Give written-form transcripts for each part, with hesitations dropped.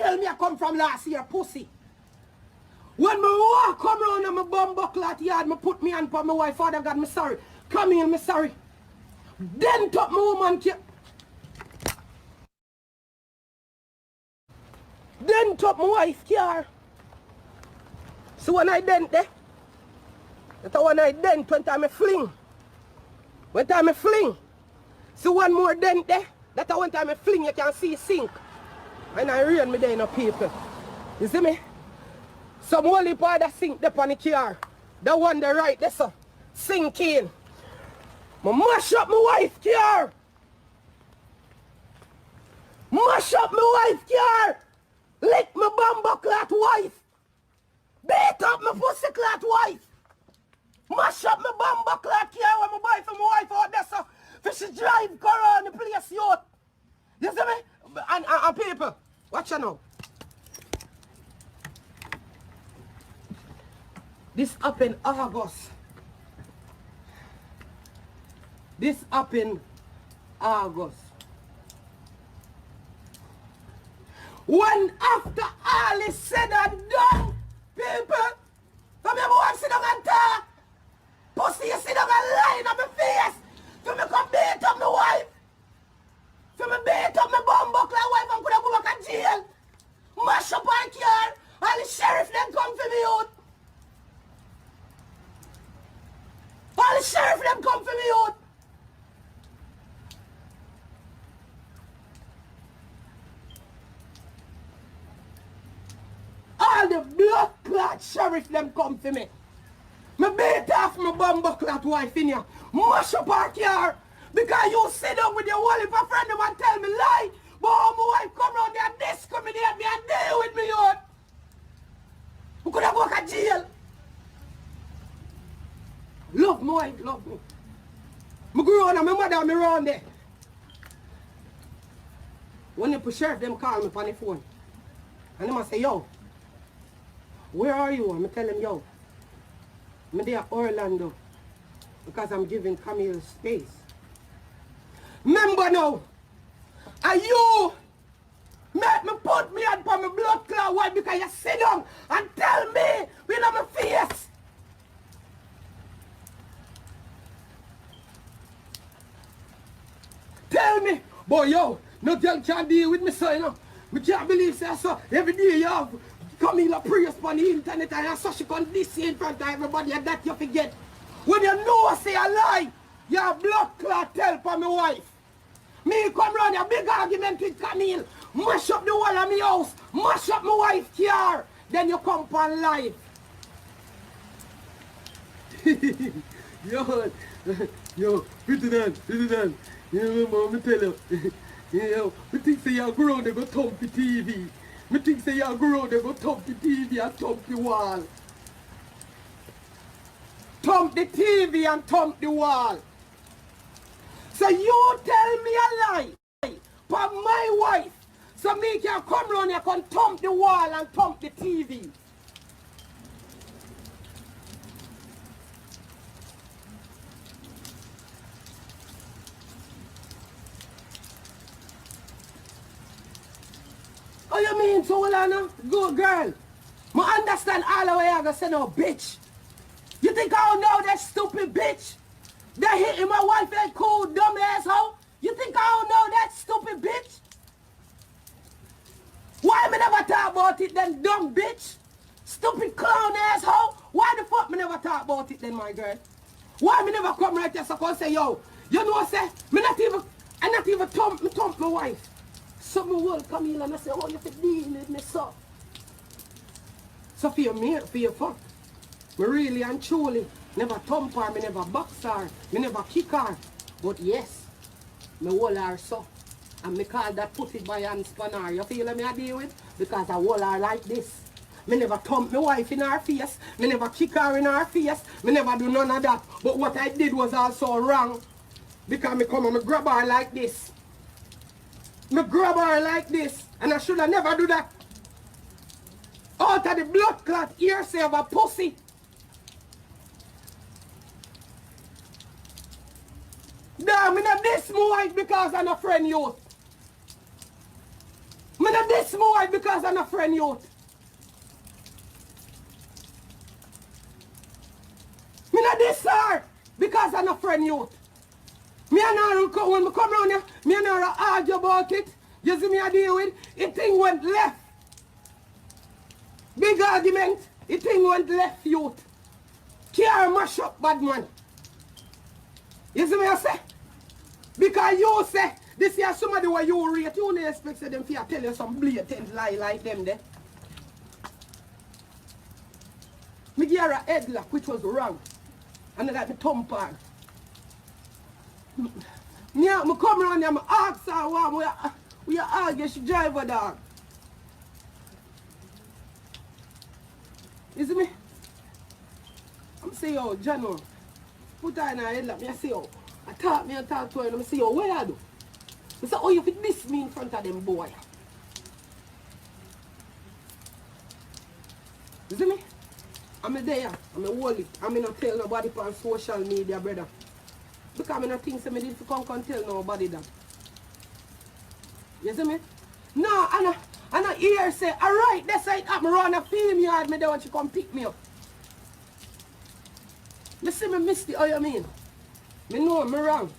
jail me I come from last year, pussy. When me walk come round and my bum buckle at yard, me put me hand for my wife, Father God, me sorry. Come here, me sorry. Then top my woman care. Then top my wife car. So when I dent there, that's when I dent when time I fling. When time I fling. So one more dent there, that's one time I fling, you can see sink. And I rain me there in the people. You see me? Some holy part that sink there on the car. The one the right there, so sink in. I mash up my wife car. Mash up my wife car. Lick my bumbo clot wife. Beat up my pussy clot wife. Mash up my bumbo clot car when my boy for my wife out there, so for she drive go around the place, youth. You see me? And people, watch you now. This up in August. This up in August. When after all is said and done, people, from your wife sit down and talk, pussy you sit down and lie in my face, for me come beat up my wife, for me beat up my bumbuckler wife and could have go back to jail, mash up my car, all the sheriff then come for me out. All the sheriff them come for me out. All the blood clot sheriff them come for me. Me beat off my bumbo clot wife in here. Mash up our car. Because you sit down with your whole heap of friend them and tell me lie. But how my wife come round there and discriminate me and deal with me out. We could have go to jail. Love my wife, love me. I grew up and my mother and me around there. When the sheriff them call me on the phone. And them say, yo, where are you? And I tell them, yo, I'm there at Orlando. Because I'm giving Camille space. Remember now, are you make me put me on my blood clot wife because you sit down and tell me we know my face. Tell me, boy, yo, no girl can't deal with me, so you know. I can't believe so. Every day you have Camila praise on the internet and so she can diss you in front of everybody and that you forget. When you know I say a lie, you have blood clot tell for my wife. Me come round a big argument with Camille, mash up the wall of my house, mash up my wife's car, then you come on live. yo, prettidon. You remember me tell you, yo, me think say you grow they go thump the TV. Me think say you grow they go thump the TV and thump the wall. Thump the TV and thump the wall. So you tell me a lie for my wife, so me can come round here and thump the wall and thump the TV. Oh, you mean so, Lana? Good girl. I understand all the way I gonna say no, bitch. You think I don't know that stupid bitch? That hitting my wife that cool dumb asshole? You think I don't know that stupid bitch? Why me never talk about it then, dumb bitch? Stupid clown asshole? Why the fuck me never talk about it then, my girl? Why me never come right there so I can say, yo, you know what I say? I not even thump my wife. Something will come in and I say, oh, you have to deal with me, so. So for your fuck, me really and truly never thump her, me never box her, me never kick her. But yes, me hold her so. And me call that put it by hand span her. You feel me I deal with? Because I hold her like this. Me never thump my wife in her face, me never kick her in her face, me never do none of that. But what I did was also wrong. Because me come and me grab her like this. Me grab her like this, and I should have never do that. Out of the blood clot hearsay of a pussy. Damn, me not this my wife because I'm a friend youth. Me not this my wife because I'm a friend youth. Me not this her because I'm a friend youth. Me and her, when me come around here, me and her argue about it. You see me I deal with? It thing went left. Big argument. It thing went left, youth. Care mash up, bad man. You see me I say? Because you say, this is somebody where you rate, you don't expect them to tell you some blatant lie like them there. Me give her a headlock which was wrong. And I got the thumb part. Me come around here, I ask her why we argue, she drive a dog. You see me? I'm saying, yo, Jano, put her in her headlock. Me say, yo, I talk to her and I say, yo, what you do? I say, oh, you fit this me in front of them boy. You see me? I'm there, I'm a hold it. I'm not tell nobody on social media, brother. Because I'm not think so me didn't come and tell nobody that. You see me? No, and I hear say, alright, that's right, I'm around a film yard, me there want you come pick me up. You see me miss the, how you mean? Me know I'm wrong.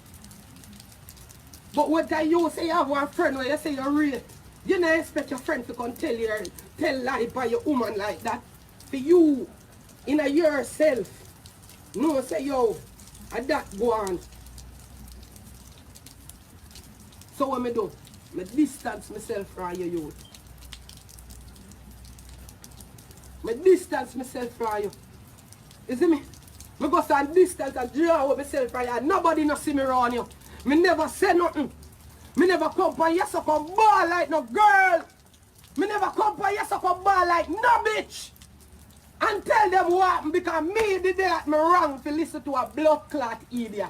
But what I you say you have one friend where you say you're real, you don't expect your friend to come tell lie by your woman like that. For you, in a yourself, no say yo, and that go on. So what me do? Me distance myself from your youth. Me distance myself from you. You see me? Me go stand distance and draw with myself from you. Nobody no see me around you. Me never say nothing. Me never come for you so come ball like no girl. Me never come for you so come ball like no bitch. And tell them what happened because me the day that me wrong to listen to a blood clot idiot.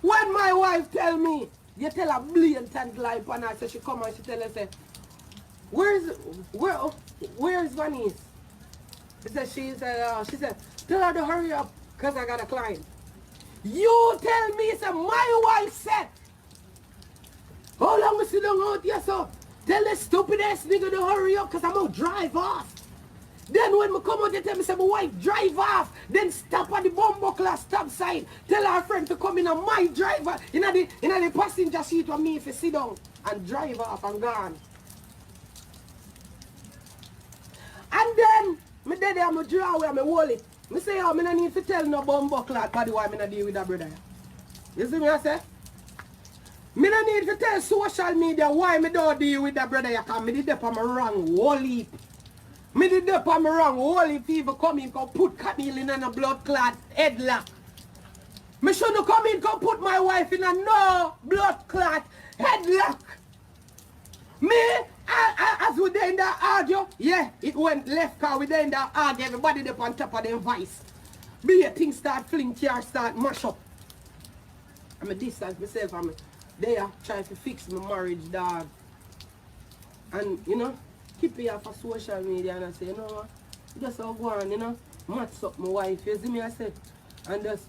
When my wife tell me, you tell a blatant lie upon her, so she come and she tell her, say, where's Vanice? She said, tell her to hurry up, because I got a client. You tell me, say, my wife said, how long we sit down out here, so tell this stupid ass nigga to hurry up, because I'm going to drive off. Then when me come out, they tell me, say, my wife drive off. Then stop at the bumbo class stop sign. Tell her friend to come in on my driver. In the passenger seat with me if you sit down. And drive off and gone. And then, me dead there, me draw away, me hold it. Me say, oh, me no need to tell no bumbo class body why me no deal with that brother. You see me I say? Me no need to tell social media why me don't deal with that brother. Because me did that on my wrong whole heap. Me did that on my wrong whole people come in, come put Camille in a blood clot headlock. Me shouldn't come in, come put my wife in a no blood clot headlock. Me, as we there in that argue, yeah, it went left car, we there in that argue, everybody there on top of them vice. Be a thing start fling, car start mash up. I'm a distance myself, I'm there trying to fix my marriage, dog. And, you know, keep it off of social media and I say, you know what, just go on, you know, match up my wife, you see me, I said, and just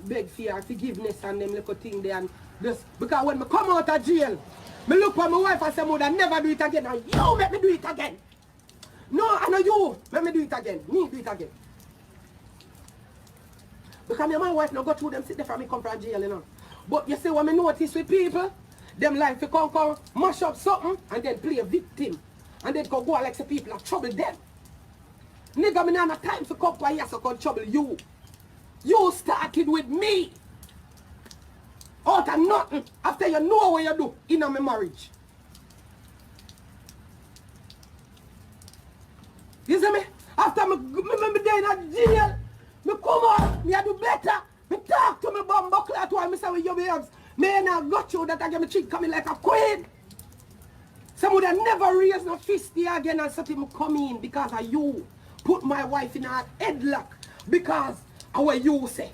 beg for your forgiveness and them little thing there, and just, because when I come out of jail, me look at my wife and say, mother, never do it again, and you make me do it again. No, I know you, make me do it again, me do it again. Because me and my wife no go through them, sit there for me come from jail, you know. But you see what I notice with people, them like to come mash up something and then play a victim. And then go like some people that trouble them. Nigga, me not have time to come by here so come trouble you. You started with me. Out of nothing after you know what you do in my marriage. You see me? After me there in jail, me come out, me do better. Me talk to me bum buckle at why me say with your babes. Me not got you that I get me cheek coming like a queen. Some would have never raised no fist here again and said him come in because of you. Put my wife in a headlock because of what you say.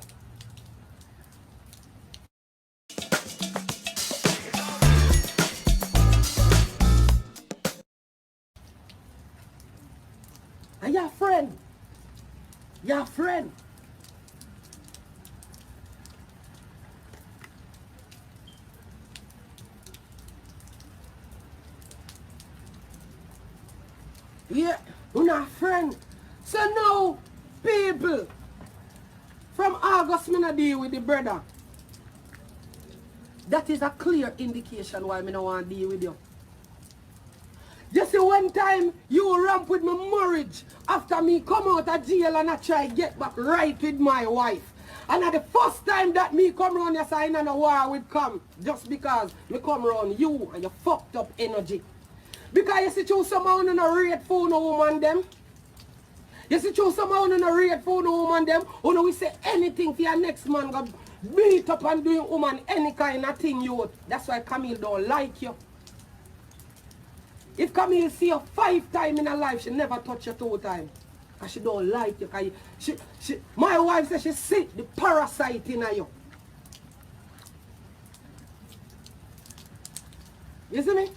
And your friend, Yeah, we're not friend. So now, people, from August, me not deal with the brother. That is a clear indication why me not want to deal with you. Just see one time you ramp with my marriage after me come out of jail and I try get back right with my wife. And at the first time that me come around your side and a war will come just because me come around you and you fucked up energy. Because you see choose someone in a rate for no woman them. You see choose someone in a rate for no woman them. Or no we say anything for your next man go beat up and doing woman any kind of thing you. That's why Camille don't like you. If Camille see you 5 times in her life, she never touch you 2 times. Because she don't like you. My wife says she see the parasite in you. You see me?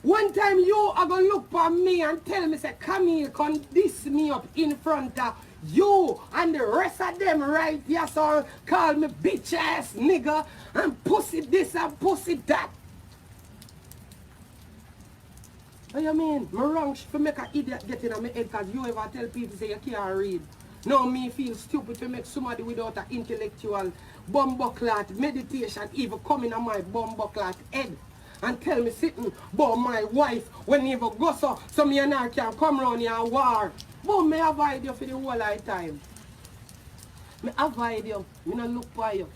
One time you are going to look for me and tell me, say, Camille, come diss me up in front of you and the rest of them right here, so call me bitch ass nigga and pussy this and pussy that. What you mean? Me wrong for make an idiot get in my head because you ever tell people say you can't read. Now me feel stupid to make somebody without an intellectual bumbleclot meditation even come in on my bumbleclot head and tell me sitting about my wife when even go so me and her can come round here and war. But me avoid you for the whole lifetime. Me avoid you. Me not look for you.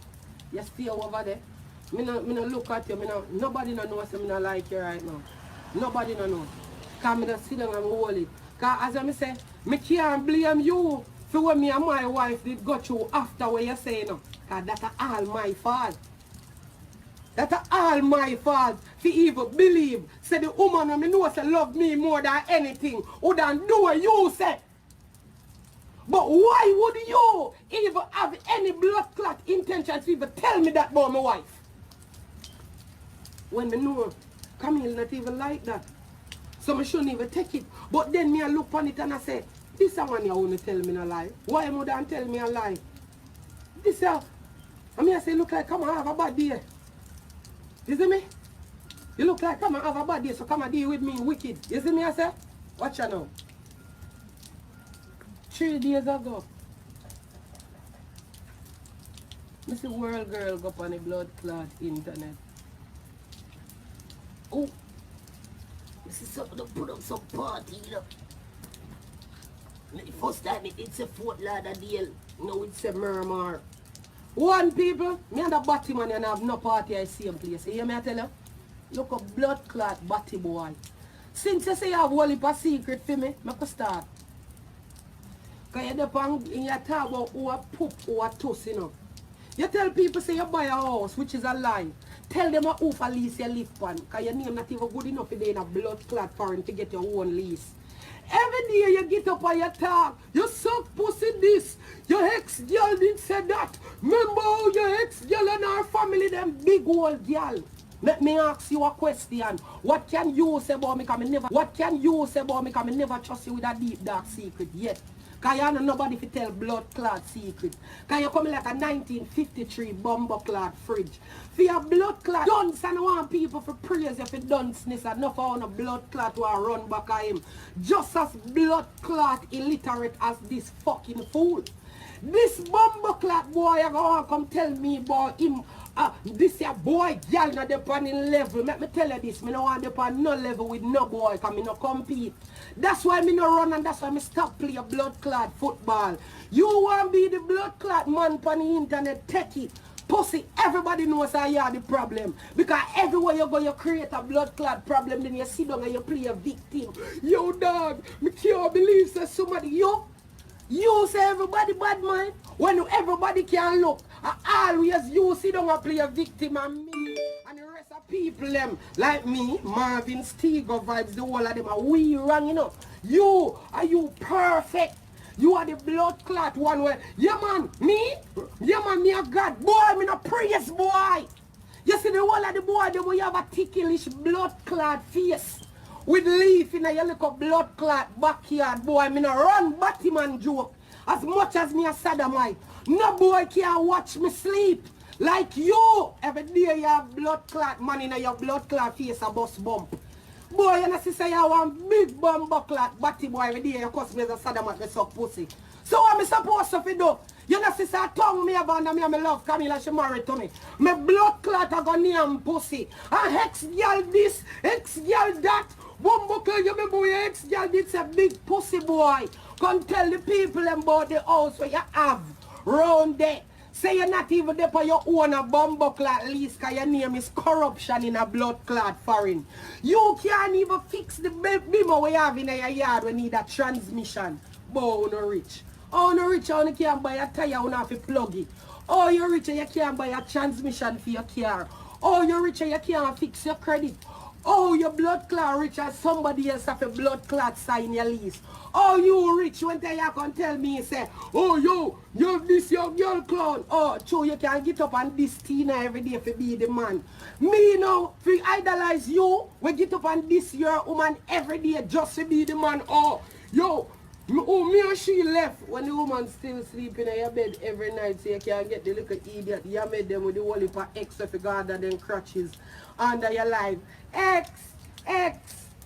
You stay over there. Me not look at you. Nobody no know say me not like you right now. Nobody no know. Because me just sit down and hold it. Because as I say, me can't blame you for what me and my wife did go through after what you say now. Because that's all my fault. That's all my fault. For even believe, say the woman when me know say love me more than anything, wouldn't do what you say. But why would you even have any blood clot intentions to even tell me that about my wife? When me know Camille not even like that. So I shouldn't even take it. But then me I look on it and I say, this is one you want to tell me a lie. Why would you tell me a lie? This I mean I say look like come and have a bad day. You see me? You look like come and have a bad day, so come and deal with me wicked. You see me I say? Watch you now. 3 days ago. This is world girl go up on the blood clot internet. Oh, this is something to put up some party, you know. The first time it's a Fort Lauderdale, now it's a Murmur. One people, me and the batty man and have no party at the same place. You hear me I tell you? Look up blood clot batty boy. Since you say you have a whole heap of secret for me, I can start. Because you're depend in your talk about who a poop or a toss, you know. You tell people say you buy a house, which is a lie. Tell them who for lease you live on. Because your name not even good enough today in a blood clot foreign to get your own lease. Every day you get up on your talk, you suck pussy this, your ex-girl did say that. Remember how your ex-girl and her family, them big old girl. Let me ask you a question. What can you say about me? What can you say about me? Because I never trust you with a deep dark secret yet. Because you know nobody to tell blood clot secret. Because you come like a 1953 bomber clot fridge. For your blood clot dunce and want people for praise you for dunceness and not for a blood clot who are run back at him. Just as blood clot illiterate as this fucking fool. This bomber clot boy you gonna come tell me about him. This your boy girl not upon in level. Let me tell you this, me no want upon no level with no boy because me no compete. That's why me no run and that's why me stop play blood clot football. You want be the blood clot man on the internet techie. Pussy, everybody knows how you are the problem. Because everywhere you go you create a blood clot problem, then you sit down and you play a victim. Yo dog, me can't believe say somebody you say everybody bad man when everybody can look. Always you sit down and play a victim and me and the rest of people them like me, Marvin, Stego vibes, the whole of them are we wrong, you know. Are you perfect? You are the blood clot one way. Yeah man, me a God. Boy, me no praise boy. You see the whole of the boy, the boy have a ticklish blood clot face. With leaf in a your little blood clot backyard, boy, me no run Batman joke. As much as me a sodomite. No boy can watch me sleep. Like you, every day you have blood clot man in your blood clot face a bus bump. Boy, you know, sister, you want big bumbo clot body boy every day. You cuss me as a Saddam at me suck pussy. So what am I supposed to do? You know, sister, tongue me about me and me love Camila, she married to me. My blood clot I go name pussy. And ex-girl this, ex-girl that. Bumbo clot, you remember your ex-girl did a big pussy boy. Come tell the people about the house where you have round there. Say you're not even there for your own a bumbo clot least because your name is corruption in a blood clot foreign. You can't even fix the bimmer we have in your yard when need a transmission. Boy, you no rich. Oh, no rich, you can't buy a tire, you have to plug it. Oh, you're rich and you can't buy a transmission for your car. Oh, you're rich and you can't fix your credit. Oh, your blood clot rich and somebody else have a blood clot sign your lease. Oh, you rich when they can tell me, say, oh, you this your girl clown. Oh, true, you can get up and this Tina every day for be the man. Me now, if we idolize you, we get up and this your woman every day just to be the man. Oh, me and she left when the woman still sleeping in your bed every night so you can get the little idiot. You made them with the whole heap of X of God and then crutches under your life. X.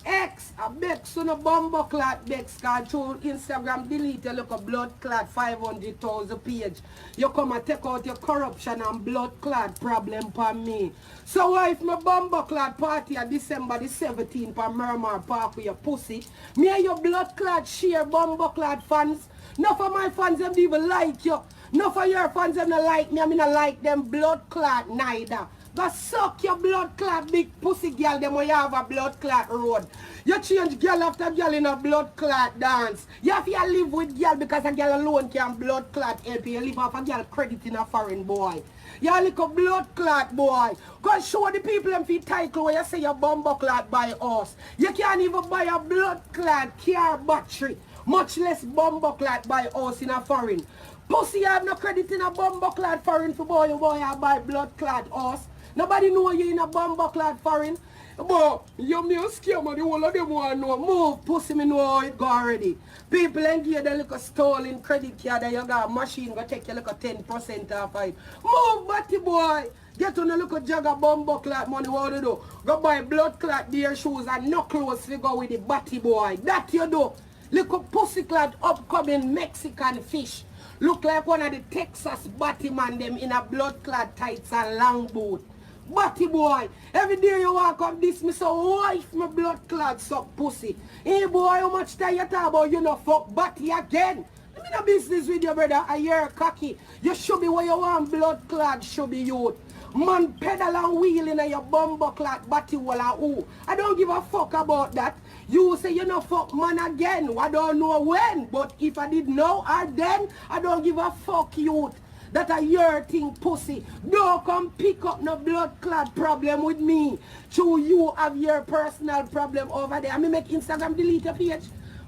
I beg so no bumbo clot Bex card through Instagram delete your look a blood clot 500,000 page. You come and take out your corruption and blood clot problem for me. So why if my bumbo clot party at December the 17th for Murmur Park with your pussy, me and your blood clot share bumbo clot fans? None of my fans them even like you. None of your fans them not like me. I mean I like them blood clot neither. Go suck your blood clot big pussy girl them when you have a blood clot road. You change girl after girl in a blood clot dance. You have to live with girl because a girl alone can blood clot help you. You live off a girl credit in a foreign boy. You like a blood clot boy. Go show the people them feel title where you say your bumbo clot by us. You can't even buy a blood clot car battery. Much less bumbo clot by us in a foreign. Pussy you have no credit in a bumbo clot foreign for boy you buy blood clot us. Nobody know you in a bumbo clot foreign. But you me a scam and the whole of them want to know. Move, pussy me know how it go already. People and give them like a stolen credit card that you got a machine go take you like a 10% off it. Move, batty boy. Get on a little jug of bumbo clot money, what do you do? Go buy blood clot dear shoes and no clothes to go with the batty boy. That you do. Little pussy clot upcoming Mexican fish. Look like one of the Texas batty man them in a blood clot tights and long boot. Batty boy, every day you walk up this, me so wife my blood clot suck pussy. Hey boy, how much time you talk about you no fuck batty again? I'm in a business with you, brother. I hear cocky. You should be where you want blood clot, should be youth. Man pedal and wheel in your bumbo clot batty walla who. I don't give a fuck about that. You say you no fuck man again. I don't know when, but if I did know or then, I don't give a fuck youth. That a your thing pussy. Don't come pick up no blood clot problem with me. So you have your personal problem over there. I mean make Instagram delete your page.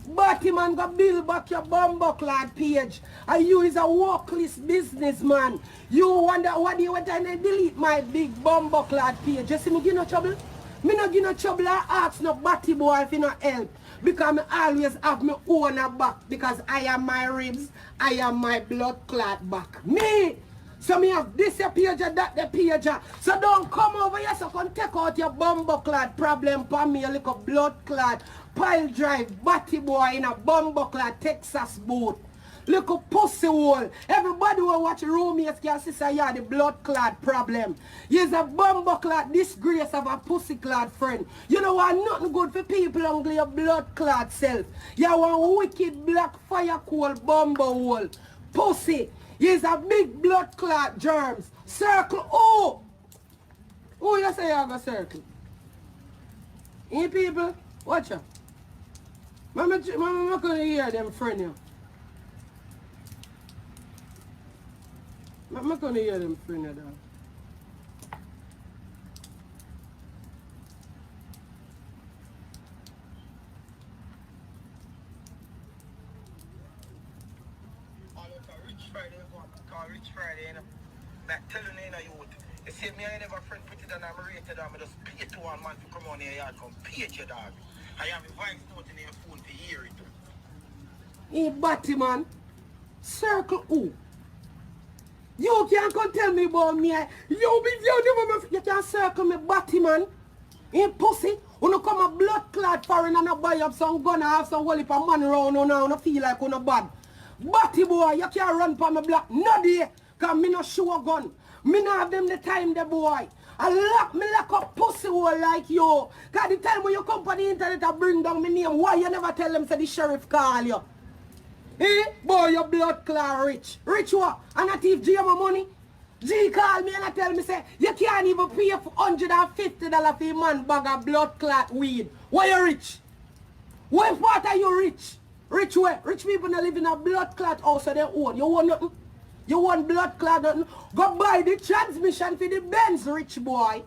Batty man go build back your bumbo clot page. And you is a workless businessman. You wonder what you want to delete my big bumbo clot page. You see me give no trouble? Me no give no trouble or ask no batty boy if you no help. Because I always have my own back. Because I am my ribs, I am my blood clot back. Me! So me have this page and that the page. So don't come over here so come take out your bumbo clot problem for me. You look a blood clot, pile drive, batty boy in a bumbo clot Texas boot. Look a pussy hole. Everybody will watch roommates can see say yeah, the blood clot problem. He's a bumbo clot disgrace of a pussy clot friend. You know what? Nothing good for people only your blood clot self. You want wicked black fire coal bumbo hole. Pussy. He's a big blood clot germs. Circle. Oh! Who you say you have a circle? Hey people, watch out. Mama gonna hear them friend you. I'm not going to hear them friend of that. Rich Friday, you know. Like telling you, you see me, I never friend prettidon and I'm rated on. I just pay to one man to come on here, yard, come pay your dog. I have a voice note in your phone to hear it. Hey, Batty man, circle who? You can't come tell me about me. You can't circle me, Batty man. Hey, pussy. You come a blood clot foreign and buy up some gun and have some whole heap of man around you now and feel like you bad. Batty boy, you can't run for my block. No day, because me no show a gun. Me no have them the time, the boy. I lock up pussy hole like you. Because the time when you come on the internet and bring down my name, why you never tell them say the sheriff call you? Eh? Boy, your blood clot rich. Rich what? And not if G my money? G call me and I tell me say, you can't even pay for $150 for a man bag of blood clot weed. Why you rich? What part are you rich? Rich where? Rich people don't live in a blood clot house so they own. You want nothing? You want blood clot nothing? Go buy the transmission for the Benz, rich boy.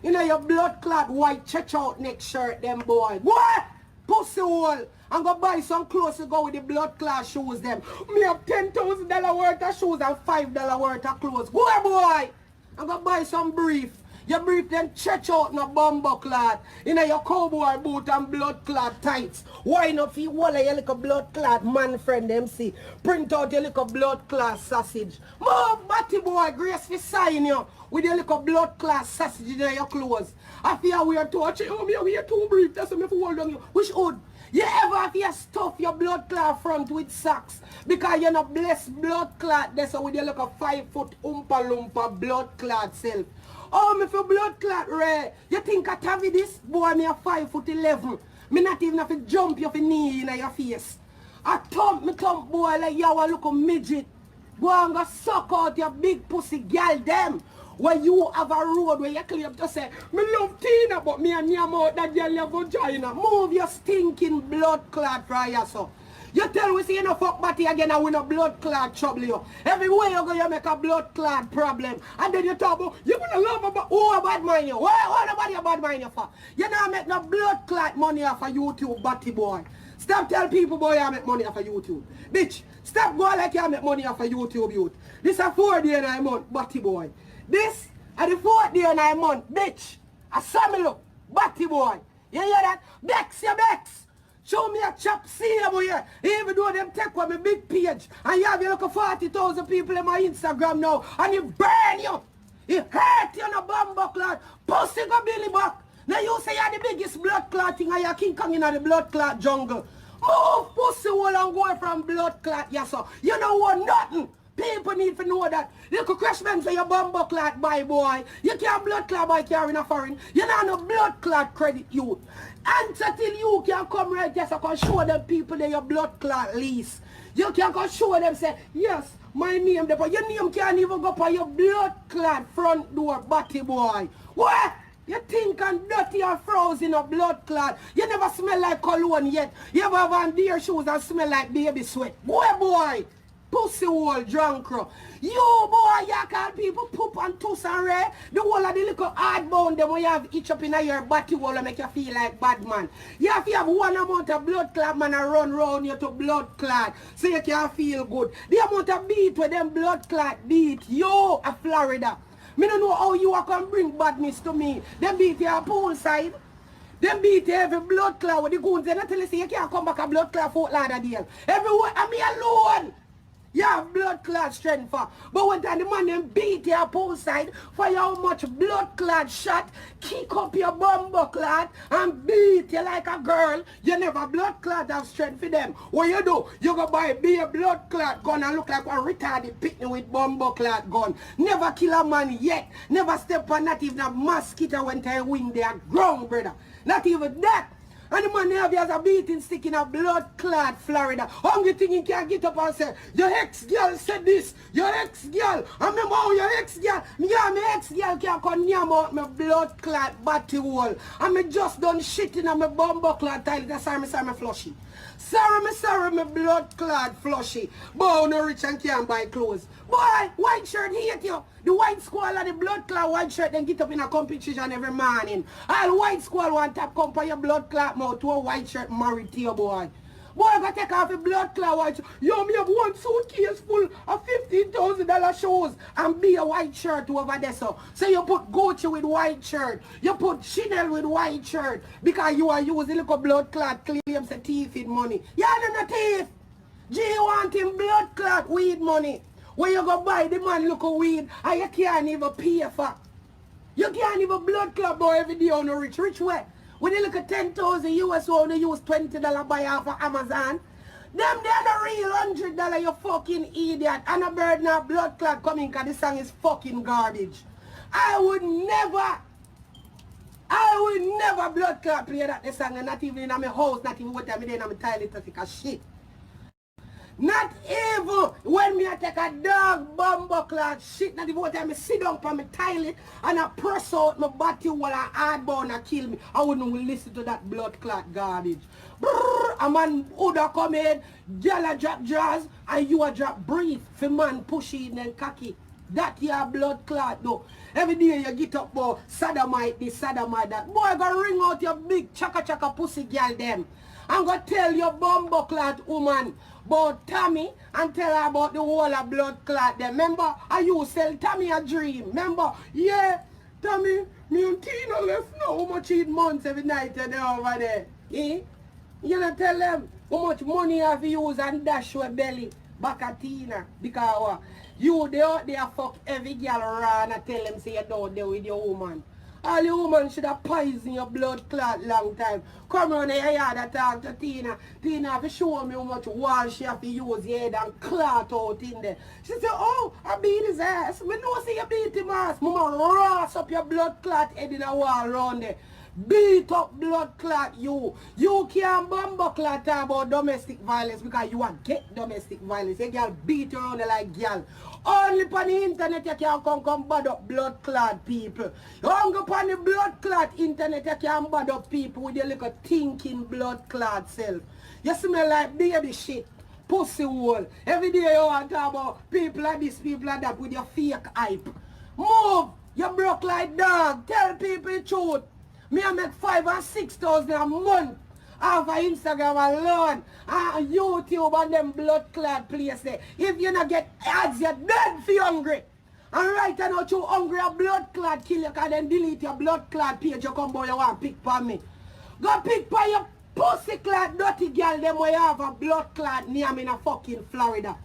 You know your blood clot white church out next shirt, them boy. What? Pussy hole. And go buy some clothes to go with the blood clot shoes them. Me have $10,000 worth of shoes and $5 worth of clothes. Go boy. And go buy some brief. You brief them church out in a bumbo clot. You know your cowboy boot and blood clot tights. Why not feel wall your little blood clot man friend them see. Print out your little blood clot sausage. More batty boy grace for sign you with your little blood clot sausage in your clothes. I feel we are touching. Oh me we are too brief. That's me for hold on you. Which hood? You ever have to stuff your blood clot front with socks because you're not blessed blood clot that's with your little 5 foot oompa loompa blood clot self. Oh, me for blood clot rare. You think I have this? Boy, me a 5'11". Me not even have to jump your knee in your face. I thump me thump boy like you a look a midget. Go and go suck out your big pussy girl them. When you have a road where you claim to say, me love Tina, but me and name out that girl your vagina. Move your stinking blood clot right here, so. You tell we say you no fuck batty again and we no blood clot trouble you. Everywhere you go you make a blood clot problem. And then you talk about, you gonna love about who a bad mind you. What nobody a bad mind you for? You not make no blood clot money off of YouTube, batty boy. Stop tell people boy you make money off of YouTube. Bitch, stop going like you make money off of YouTube youth. This a 4 day in a month, batty boy. This are the 4th day in a month, bitch. I saw me look, batty boy. You hear that? Bex, you bex. Show me a chop see over here. Even though them take on my big page and you have like 40,000 people in my Instagram now and it burn you. It hurt you in a bumbo clot. Pussy go Billy back. Now you say you're the biggest blood clot thing and you're King Kong in the blood clot jungle. Move pussy hole and go from blood clot, yes sir. You don't want nothing. People need to know that. Little crashman for your bumbo clot by boy. You can't blood clot by carrying a foreign. You don't no blood clot credit youth. Answer till you can come right here so can show them people that your blood clot lease. You can go show them say, yes, my name there, but your name can't even go by your blood clot front door, batty boy. What? You think and dirty and frozen a blood clot. You never smell like cologne yet. You ever have on deer shoes and smell like baby sweat. Boy. Pussy hole drunk. You boy, you call people poop and toss and red. The whole of the little hard bone them when you have each up in your body wall and make you feel like bad man. You have to have one amount of blood clot man and run round you to blood clot so you can feel good. The amount of beat where them blood clot beat you a Florida. Me don't know how you can bring badness to me. Them beat you a poolside. Them beat you every blood clot with the goons. They not tell you say you can't come back a blood clot Fort Lauderdale. Everywhere, and me alone. You have blood clot strength for. But when time the man them beat your poolside for how much blood clot shot, kick up your bumbo clot and beat you like a girl, you never blood clot have strength for them. What you do? You go buy a blood clot gun and look like one retarded picnic with bumbo clot gun. Never kill a man yet. Never step on not even a mosquito when they wing their ground, brother. Not even that. And the man have as a beating stick in a blood clot Florida. Only thing he can get up and say, your ex-girl said this, your ex-girl. I remember how your ex-girl, my ex-girl can't come near about my blood clot batty hole. And me just done shit in my bumbo clot tile. That's sorry, me flushy. Sorry, my blood clot flushy. Boy, no rich and can't buy clothes. Boy, white shirt hate you. The white squall and the blood clot white shirt then get up in a competition every morning. All white squall want to compare your blood clot mouth to a white shirt married to your boy. Boy, I gotta take off a blood clot white shirt. Yo, me have one suitcase full of $15,000 shoes and be a white shirt over there, so you put Gucci with white shirt. You put Chanel with white shirt because you are using little blood clot claims the thief in money. You are not a thief. G want him blood clot weed money. When you go buy the man look a weed and you can't even pay for. You can't even blood clot boy every day on the rich. Rich way. When you look at 10,000 US, you only use $20 buy off of Amazon. Them they are the real $100, you fucking idiot. And a bird now blood clot coming because the song is fucking garbage. I would never blood clot play that the song, and not even in my house, not even what I'm in my toilet to take a shit. Not even when me I take a dog bumbo clot shit, not even what I sit down on my toilet and I press out my body while I hardbound and kill me. I wouldn't listen to that blood clot garbage. Brrr, a man would have come in, girl a drop jaws, and you a drop brief for man pushy and cocky. That your blood clot though. Every day you get up, boy, sodomite this, sodomite that. Boy, go ring out your big chaka pussy girl them. I'm going to tell your bumbo clot woman about Tommy and tell her about the whole of blood clot them. Remember, I used to sell Tommy a dream. Remember, yeah, Tommy, me and Tina left now how much eat months every night and over there. Eh? You know, tell them how much money you have to use and dash your belly back at Tina. Because you they out there fuck every girl around and tell them say you're down there with your woman. All the woman should have poisoned your blood clot long time. Come around here yard and talk to Tina. Tina have to show me how much wall she have to use your head and clot out in there. She said, oh, I beat his ass. Me know say you beat him ass. Mama ross up your blood clot head in a wall around there. Beat up blood clot you. You can't bumbo clot talk about domestic violence because you are get domestic violence. A girl beat around there like girl. Only on the internet you can come bad up blood clot people. Only on the blood clot internet you can bad up people with your little thinking blood clot self. You smell like baby shit. Pussy hole. Every day you want to talk about people like this, people like that with your fake hype. Move. You broke like dog. Tell people the truth. Me I make 5,000 and 6,000 a month off of Instagram alone and YouTube and them blood clot place there. If you not get ads, you're dead for hungry. And right now you hungry a blood clot kill you can then delete your blood clot page you come boy you want pick for me. Go pick for your pussy clot dirty girl them where you have a blood clot near me in a fucking Florida.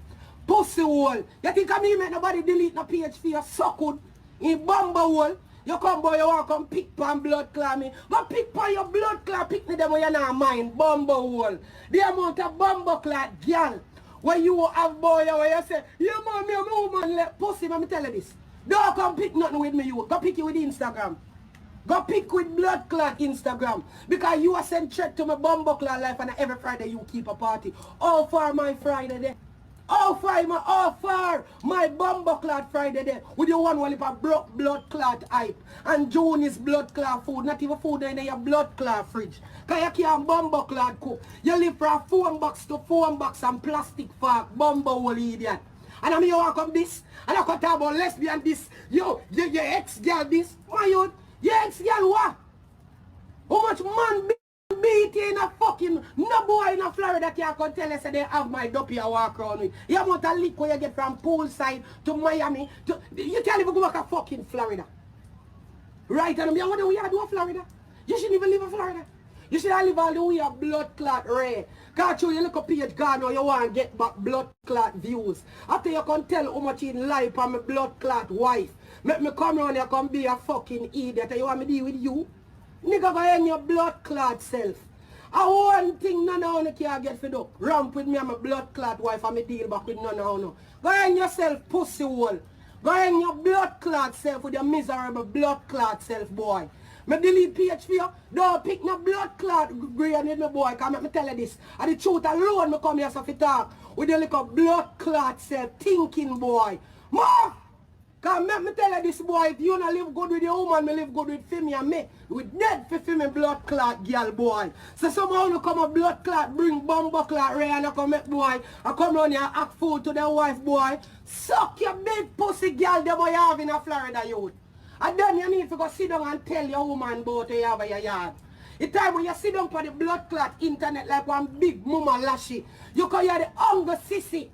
Pussy hole. You think I mean make nobody delete no page for your suck good in bumbo hole? You come boy, you want to come pick pan blood clot me. Go pick pan your blood clot, pick me them when you're not mind. Bumbo hole. The amount of bumbo clot girl. When you have boy, where you say, yeah man, me a woman, let pussy, let me tell you this. Don't come pick nothing with me, you. Go pick it with Instagram. Go pick with blood clot Instagram. Because you are sent threat to my bumbo clot life and every Friday you keep a party. All for my Friday there. All for my bumbo clot Friday there. With your one wallip of blood clot hype. And June is blood clot food. Not even food in your blood clot fridge. Because you can't bumbo clot cook. You live from phone box to phone box and plastic fork. Bumbo hole idiot. And I mean you want to come this. And I can talk about lesbian this. Yo, your ex-girl this. My youth, your ex-girl what? How much man beat in a fucking no boy in a Florida can't come tell us that they have my dopey I walk around with. You want a lick where you get from poolside to Miami. You can't even go back to fucking Florida. Right? And what do we do in Florida? You shouldn't even live in Florida. You should live all the way of blood clot rare. Can't you look up page gone or you want to get back blood clot views. After you can tell how much in life on my blood clot wife. Make me come around here come be a fucking idiot and you want me to deal with you? Nigga go in your blood clot self. And one thing none of you can get fed up. Ramp with me and my blood clot wife and me deal back with none of you. Go in yourself pussy hole. Go in your blood clot self with your miserable blood clot self boy. Me delete page for you. Don't pick no blood clot grade with me boy. Because let me tell you this. And the truth alone me come here so to talk. With your little blood clot self thinking boy. Move! Because let me tell you this boy, if you don't live good with your woman, me live good with Fimi and me. With dead for Fimi blood clot girl boy. So somehow you come a blood clot, bring bumbo clot ray and you come make boy. I come around here and act food to the wife boy. Suck your big pussy girl the boy you have in a Florida youth. And then you need to go sit down and tell your woman about what you have in your yard. The time when you sit down for the blood clot internet like one big mama lashy, you call you the hunger sissy.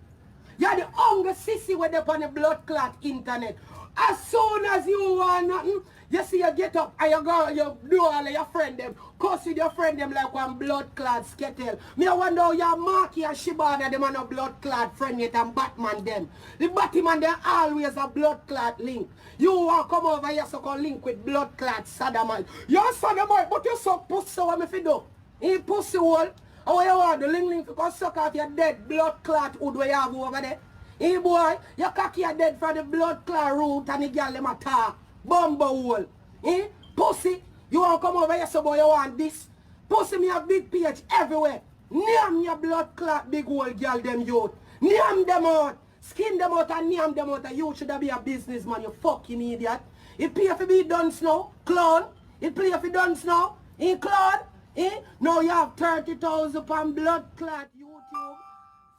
You're the hunger sissy when they're on the blood clot internet. As soon as you want nothing, You see you get up and you go and you do all of your friend them. Cuss with your friend them like one blood clot skettle. Me I wonder how your Marky and Shibana them are no blood clot friend yet and Batman them. The Batman them always a blood clot link. You want come over here so can link with blood clot sodomite. You're sodomite but you suck pussy so what me fi do? In pussy hole. How you want the link to go suck off your dead blood clot hood where you have over there? Hey boy, your cocky are dead for the blood clot root and the girl them attack. Bumbo hole. Eh? Pussy, you want to come over here so boy you want this? Pussy me a big pH everywhere. Name your blood clot big hole girl them youth. Name them out. Skin them out and name them out. You should be a businessman, you fucking idiot. It pay for be done now, clown. It play for done now. Eh, clown? Eh? Now you have 30,000 pound blood clot YouTube,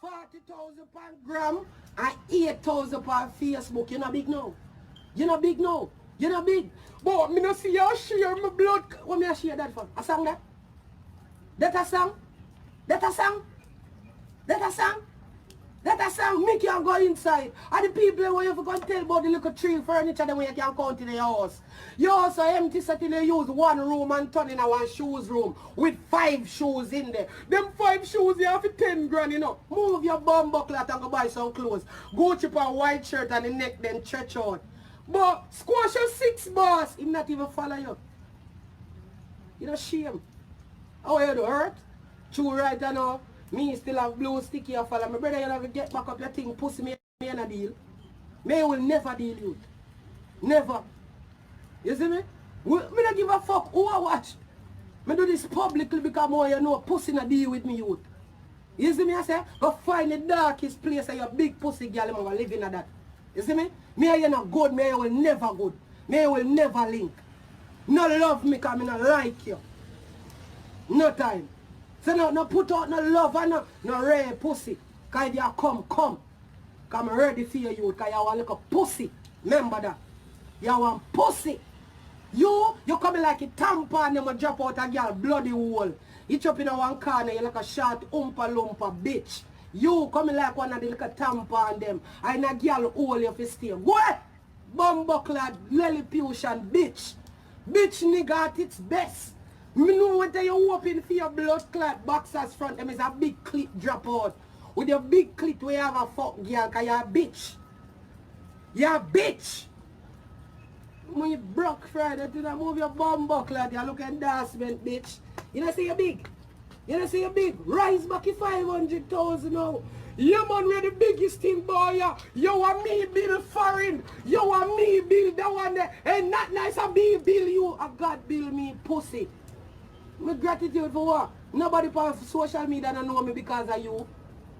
40,000 pound gram, and 8,000 pound Facebook. You not big now. You not big now. You not big. But me not see you share my blood. What me I share that for? A song that? That a song? That a song? That a song? That a song? Me can go inside. And the people where you can tell about the little tree furniture the way you can count in your house. Your house are empty so till you use one room and turn in a one shoes room with 5 shoes in there. Them 5 shoes you have for 10 grand, you know. Move your bum buckle and go buy some clothes. Go chip a white shirt and the neck then stretch out. But squash your 6 boss, him not even follow you. You know shame. How you do hurt? True right now. Me still have blue sticky or follow. My brother you have to get back up your thing, pussy me in a deal. Me will never deal you. Never. You see me? Me don't give a fuck who I watch. Me do this publicly because more you know pussy not deal with me youth. You see me I say? Go find the darkest place and your big pussy girl you live in that. You see me? Me and you not good, me and you will never good. Me and you will never link. No love me because I not like you. No time. So no put out no love and no rare pussy. Because if you come. Because I'm ready for you because you want like a pussy. Remember that. You want pussy. You coming like a tampon and you drop out a girl bloody hole. You chop in one corner, you like a short oompa loompa bitch. You coming like one of the little tampon them. And a girl hole you for stay. What? Bumbucklad, Lilliputian bitch. Bitch nigga at its best. Me know when you open for your blood clot boxers front, them is a big clit drop out. With your big clit where you have a fuck girl, cause you're a bitch. You're a bitch. When you broke Friday, you move your bum buckler, you look endorsement, bitch. You know see you big. You know see you big. Rise back to 500,000 now. You man we're the biggest thing, boy. You want me build foreign. You want me build that one there. Ain't not nice of me build you. A God build me pussy. My gratitude for what? Nobody on social media don't know me because of you.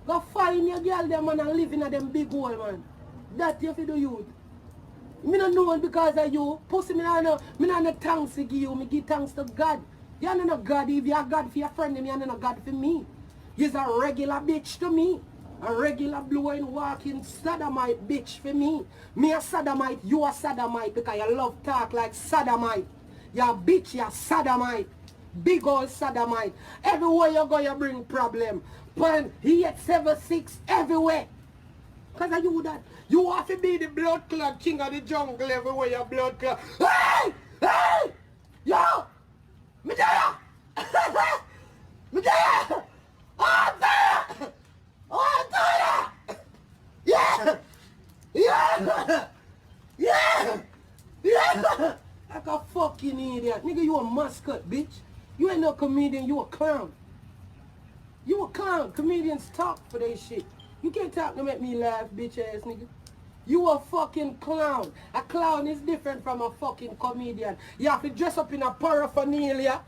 Go find your girl them man and live in a them big hole, man. That you have to do youth. Me don't know because of you. Pussy me not no thanks to give you. Me give thanks to God. You are not God. If you are God for your friend, you are not God for me. You're a regular bitch to me. A regular blowing walking sodomite bitch for me. Me a sodomite, you a sodomite because you love talk like sodomite. You a bitch, you a sodomite. Big old sodomite. Everywhere you go, you bring problem. But he at 7'6" everywhere. Because of you that. You have to be the blood clot king of the jungle everywhere your blood clot. Hey! Hey! Yo! Me there! Me there! Oh, there! Oh, there! Yeah! Yeah! Yeah! Yeah! Like a fucking idiot. Nigga, you a mascot, bitch. You ain't no comedian, you a clown. You a clown. Comedians talk for their shit. You can't talk to make me laugh, bitch ass nigga. You a fucking clown. A clown is different from a fucking comedian. You have to dress up in a paraphernalia.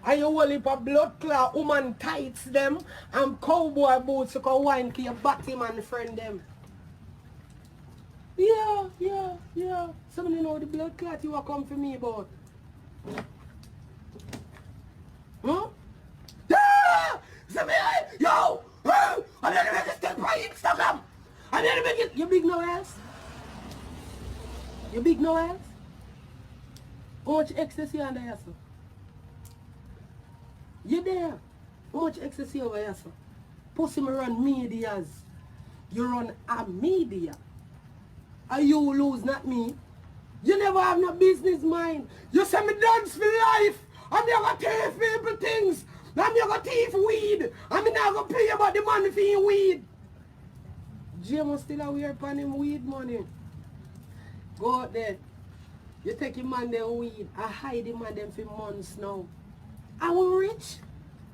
And you hold up a blood clot woman tights them and cowboy boots you can wine to your Batman friend them. Yeah. Somebody know the blood clot you are come for me about. Huh? Yeah! Somebody, yo! I'm gonna make a step by Instagram! I'm gonna make it. You big no ass? You big no ass? How much excess you under here, sir? You there? How much excess you over here, sir? Pussy me run medias. You run a media. And you lose, not me. You never have no business mind. You say me dance for life. I'm not going to thief people things. I'm not going to thief weed. I'm not going to pay about the money for your weed. James still aware upon him weed money. Go out there. You take him man them weed. I hide him man them for months now. Are we rich?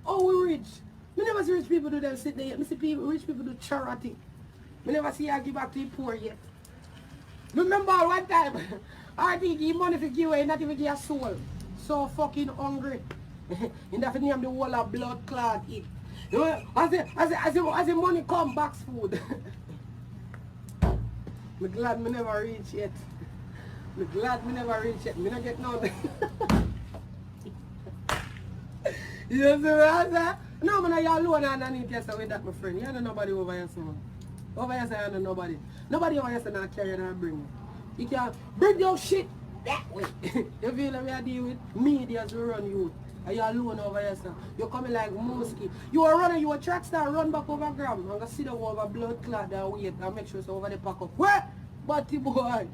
Oh, we rich. Me never see rich people do them sit there. Me see people, rich people do charity. Me never see her give back to the poor yet. Remember one time, I think give money for give away, not even give a soul. So fucking hungry. And that name the whole of blood clot eat. You know, as the money come, box food. I'm glad me never reach yet. I'm glad me never reach yet. Me not get none. You know what I'm saying? No, man, you're alone underneath yourself with that, my friend. You don't know nobody over here, son. Over here, say you don't know nobody. Nobody over here say not carry and bring you. You can bring your shit that way. You feel like we are dealing with medias who run you. And you're alone over here, son. You're coming like musky. You are running, you a track star, run back over gram. I'm going to sit over blood clot and wait and make sure it's over the pack up. Where? Butty boy.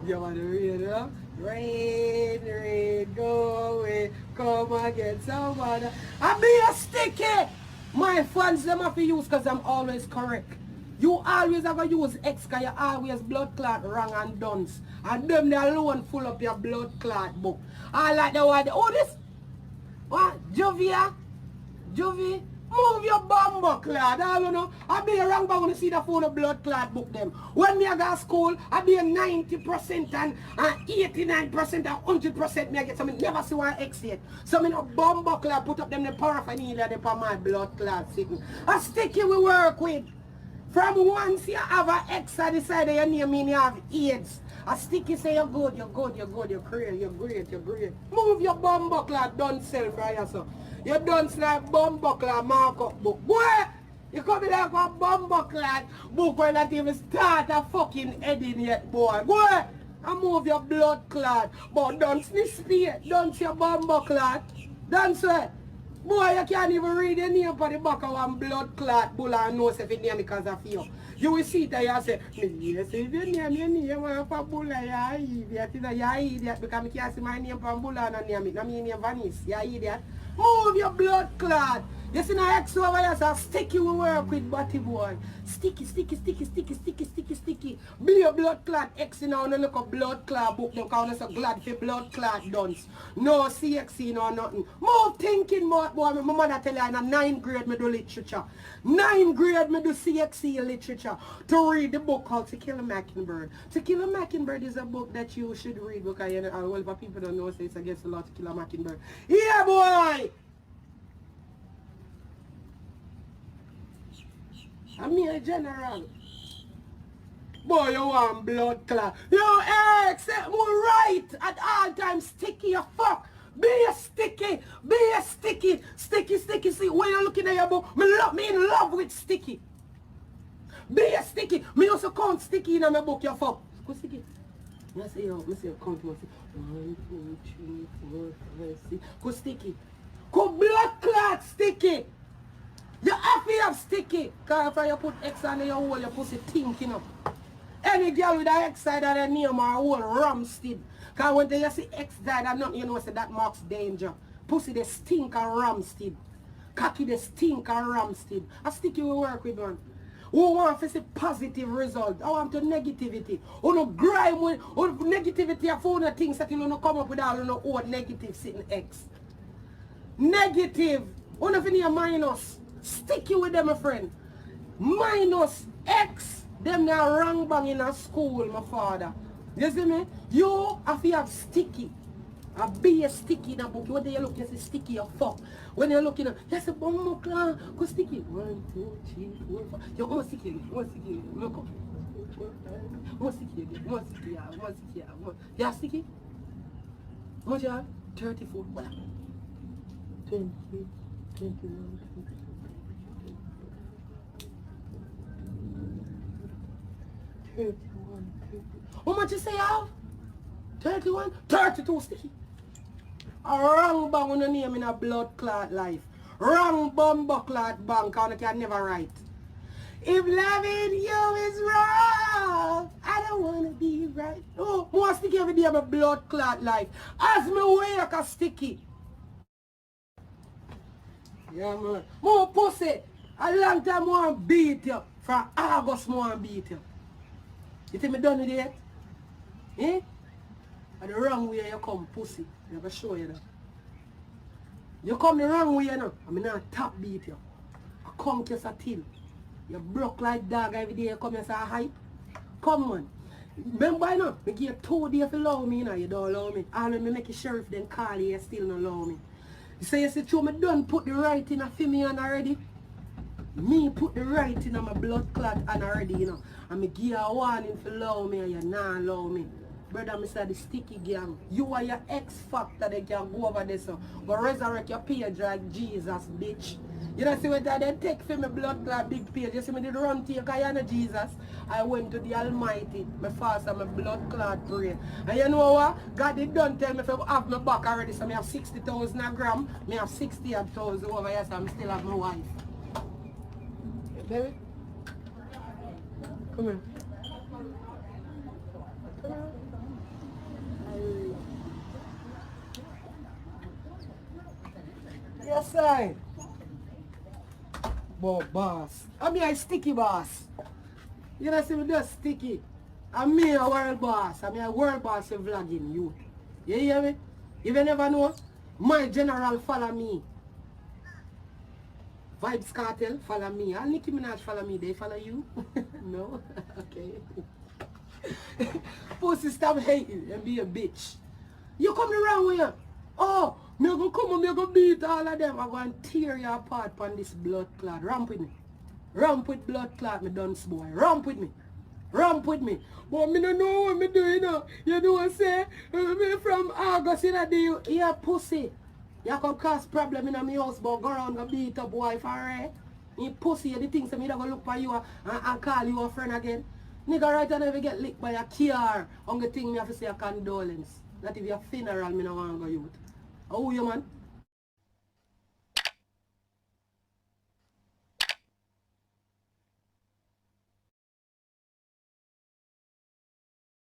You want to read it up? Rain, go away, come again, somebody. I be a sticky. My fans, them have to use because I'm always correct. You always have to use X because you always blood clot wrong and dunce. And them they alone full up your blood clot book. I like the one, oh this, what, Jovia? Move your bumbo clad, I don't know. I be around but when you see the phone of blood clot book them. When me I go to school, I be a 90% and 89% and 100% me I get something. Never see one X yet. So me no bumbo clad put up them the paraphernalia them for my blood clot sitting. A sticky we work with. From once you have an X I decide your name mean you have AIDS. A sticky say you're good, you're great. Move your bumbo clad, don't sell for yourself. You don't like bumbo clad markup book. Boy, you come like a bumbo clad book when not even start a fucking heading yet, boy. Boy, and move your blood clad. But don't spear, don't your bumbo clad. Don't say. Boy, you can't even read your name for the back of one blood clot bull and knows if it name because of you. You will see that you say, yes, if you name your name for bull, you're idiot. You're idiot because I can't see my name for bull and name it. I mean, name Vanice. You're idiot. Move your blood clot. You see now X over here, so sticky we work with body boy. Sticky. Be your blood clot X now, no look a blood clot book, them count as a glad for blood clot dons. No CXC, no nothing. More thinking more, boy, my mother tell you in a 9th grade me do literature. 9th grade me do CXC literature to read the book called To Kill a Mockingbird. To Kill a Mockingbird is a book that you should read because you know, well, but people don't know, so it's against the law to kill a mockingbird. Yeah, boy! I'm a general. Boy, you want blood clot. Yo, X, more right at all times. Sticky as fuck. Be a sticky. Sticky. See, when you're looking at your book, me in love with sticky. Be a sticky. Me also count sticky in my book, you fuck. Go sticky. I say, you count. 1, 2, 3, 4, 5, 6. Go sticky. Go blood clot sticky. You have to have sticky. Because if you put X on your hole, your pussy thinking up. Any girl with an X side of the name or a whole Ramstead. Because when they see X side and nothing, you know, say that marks danger. Pussy they stink and Ramstead. Cocky they stink and Ramstead. A sticky we work with one. Who want to see positive result? I want to negativity. Who no grime with negativity of all the things that you don't come up with all you know old negative sitting X. Negative. Who no finish minus. Sticky with them, my friend. Minus X. Them now wrong bang in a school, my father. You see me? You have to have sticky. A be a sticky in a book. When you look, you see sticky, you fuck. When you look in a, you say, bomb clan, go sticky. 1, 2, 3, 4, 5. You want sticky, look up. One sticky again, one sticky. You have sticky? How much you have? 34. 20, 21, 22. How much you say you have? 31? 32 sticky. A wrong bang on the name in a blood clot life. Wrong bumbo clot bank and you can never write. If loving you is wrong. dawg. I don't wanna be right. Oh, more sticky every day, my blood clot life. As me wake a sticky. Yeah, man. More pussy. A long time more beat you. From August more beat you. You think me done with it? Eh? And the wrong way you come, pussy. I'm gonna show you that. You come the wrong way, you know. I'm not top beat you. I come kiss a till. You broke like dog every day you come and say hype. Come on. Remember, you know, I give you 2 days if you allow me, you know, you don't allow me. All when me make you sheriff, then call you, you still don't allow me. You say, you see, true, me done put the right in a for me and already. Me put the right in my blood clot and already, you know. And me give you a warning if you allow me and you not allow me. Brother, me say the sticky gang. You are your X factor, they can go over there, so. But resurrect your page like Jesus, bitch. You know, see what I did take for my blood clot big page. You see me did run to you, because you know Jesus. I went to the Almighty. My fast and my blood clot pray. And you know what? God did done tell me if I have my back already. So I have 60,000 a gram. I have 60,000 over here, so I still have my wife. Baby? Come here. Come here. Yes, sir. Boss. I'm a sticky boss. You know, see me just sticky. I'm me a world boss. I'm a world boss of vlogging you. You hear me? If you never know, my general follow me. Vibes Cartel follow me. And Nicki Minaj follow me. They follow you? No? Okay. Pussy, stop hating and be a bitch. You come the wrong way. Oh, me gonna come and me gonna beat all of them. I'm gonna tear you apart on this blood clot. Ramp with me. Ramp with blood clot, me dunce boy. Ramp with me. Ramp with me. But me don't know what me doing now. You know what I say? Me from August in a day, you pussy. You can cause problem in my house, but go around and beat up wife, alright? You pussy, you the things that me don't go look for you and call you a friend again. Nigga right now if you get licked by a car, only thing me have to say a condolence. That if your funeral, me don't want to go youth. How you man?